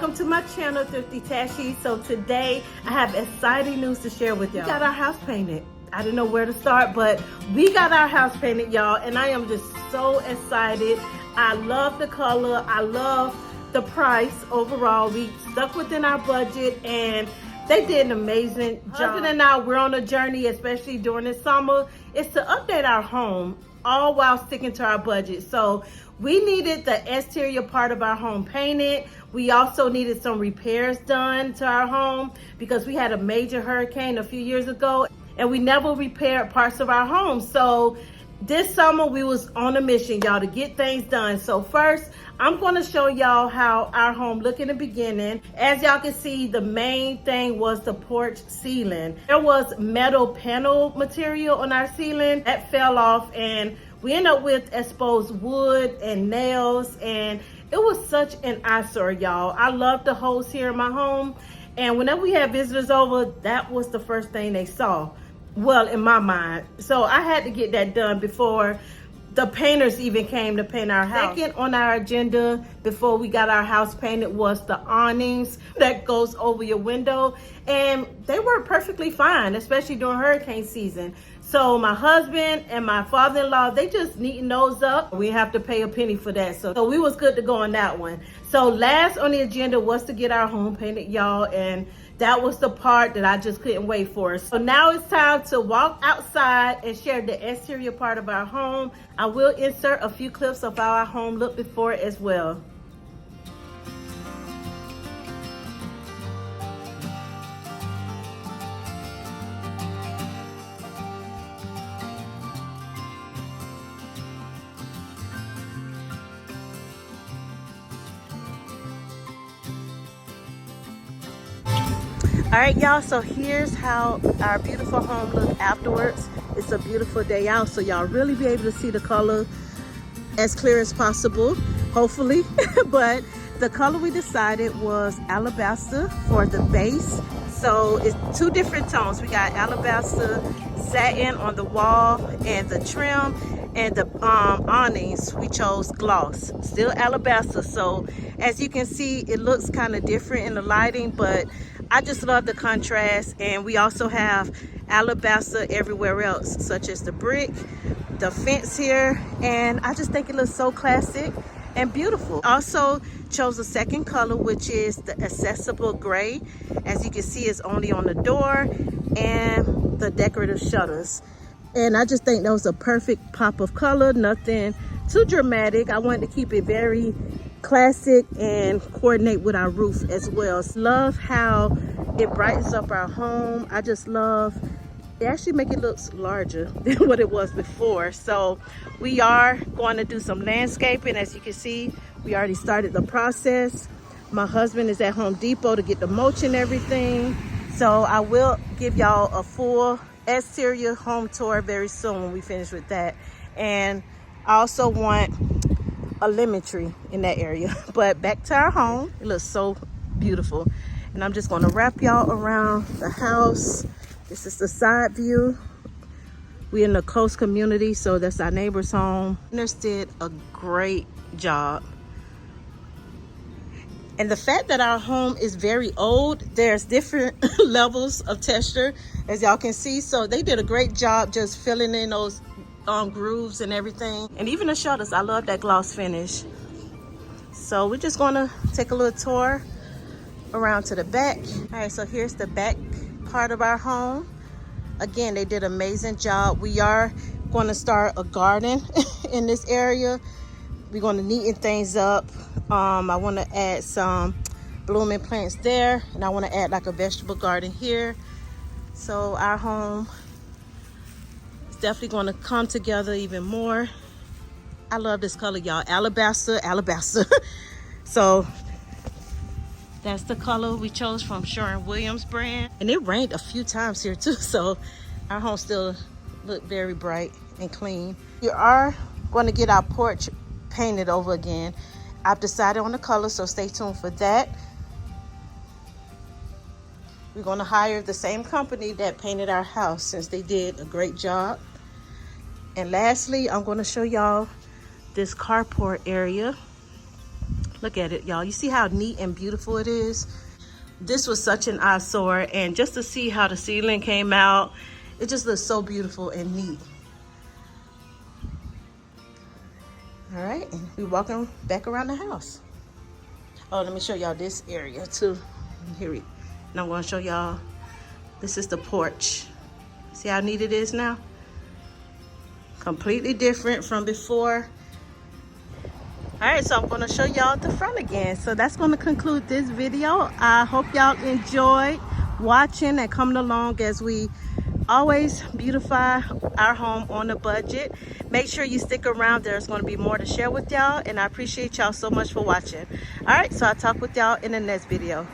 welcome to my channel, Thrifty Tashi. So today I have exciting news to share with y'all. We got our house painted. I didn't know where to start, but we got our house painted, y'all, and I am just so excited. I love the color. I love the price overall. We stuck within our budget and they did an amazing job. Husband and I, we're on a journey, especially during the summer, is to update our home, all while sticking to our budget. So we needed the exterior part of our home painted. We also needed some repairs done to our home because we had a major hurricane a few years ago and we never repaired parts of our home. So this summer we was on a mission, y'all, to get things done. So first, I'm gonna show y'all how our home looked in the beginning. As y'all can see, the main thing was the porch ceiling. There was metal panel material on our ceiling that fell off and we ended up with exposed wood and nails, and it was such an eyesore, y'all. I love the holes here in my home, and whenever we had visitors over, that was the first thing they saw. Well, in my mind. So I had to get that done before the painters even came to paint our house. Second on our agenda before we got our house painted was the awnings that goes over your window, and they were perfectly fine, especially during hurricane season. So my husband and my father-in-law, they just neaten those up. We have to pay a penny for that. So we was good to go on that one. So last on the agenda was to get our home painted, y'all, and that was the part that I just couldn't wait for. So now it's time to walk outside and share the exterior part of our home. I will insert a few clips of how our home looked before as well. All right, y'all, so here's how our beautiful home looked afterwards. It's a beautiful day out, so y'all really be able to see the color as clear as possible, hopefully. But the color we decided was alabaster for the base. So it's two different tones. We got alabaster satin on the wall and the trim, and the awnings we chose gloss, still alabaster. So as you can see, it looks kind of different in the lighting, but I just love the contrast. And we also have alabaster everywhere else, such as the brick, the fence here, and I just think it looks so classic and beautiful. Also chose a second color, which is the accessible gray. As you can see, it's only on the door and the decorative shutters. And I just think that was a perfect pop of color, nothing too dramatic. I wanted to keep it very classic and coordinate with our roof as well. Love how it brightens up our home. I just love, it actually make it look larger than what it was before. So we are going to do some landscaping. As you can see, we already started the process. My husband is at Home Depot to get the mulch and everything. So I will give y'all a full exterior home tour very soon when we finish with that. And I also want a lemon tree in that area. But back to our home, it looks so beautiful. And I'm just gonna wrap y'all around the house. This is the side view. We're in the coast community, so that's our neighbor's home. Painters did a great job. And the fact that our home is very old, there's different levels of texture, as y'all can see. So they did a great job just filling in those grooves and everything. And even the shutters, I love that gloss finish. So we're just gonna take a little tour around to the back. All right, so here's the back part of our home. Again, they did an amazing job. We are gonna start a garden in this area. We're gonna neaten things up. I want to add some blooming plants there, and I want to add like a vegetable garden here. So our home is definitely going to come together even more. I love this color, y'all. Alabaster, alabaster. So that's the color we chose from Sherwin-Williams brand. And it rained a few times here too, so our home still look very bright and clean. We are going to get our porch painted over again. I've decided on the color, so stay tuned for that. We're going to hire the same company that painted our house, since they did a great job. And lastly, I'm going to show y'all this carport area. Look at it, y'all. You see how neat and beautiful it is? This was such an eyesore, and just to see how the ceiling came out, it just looks so beautiful and neat. All right, and we're walking back around the house. Oh, let me show y'all this area too. Here we, and I'm gonna show y'all, this is the porch. See how neat it is now? Completely different from before. All right, so I'm gonna show y'all the front again. So that's gonna conclude this video. I hope y'all enjoyed watching and coming along as we always beautify our home on a budget. Make sure you stick around. There's going to be more to share with y'all, and I appreciate y'all so much for watching. All right, so I'll talk with y'all in the next video.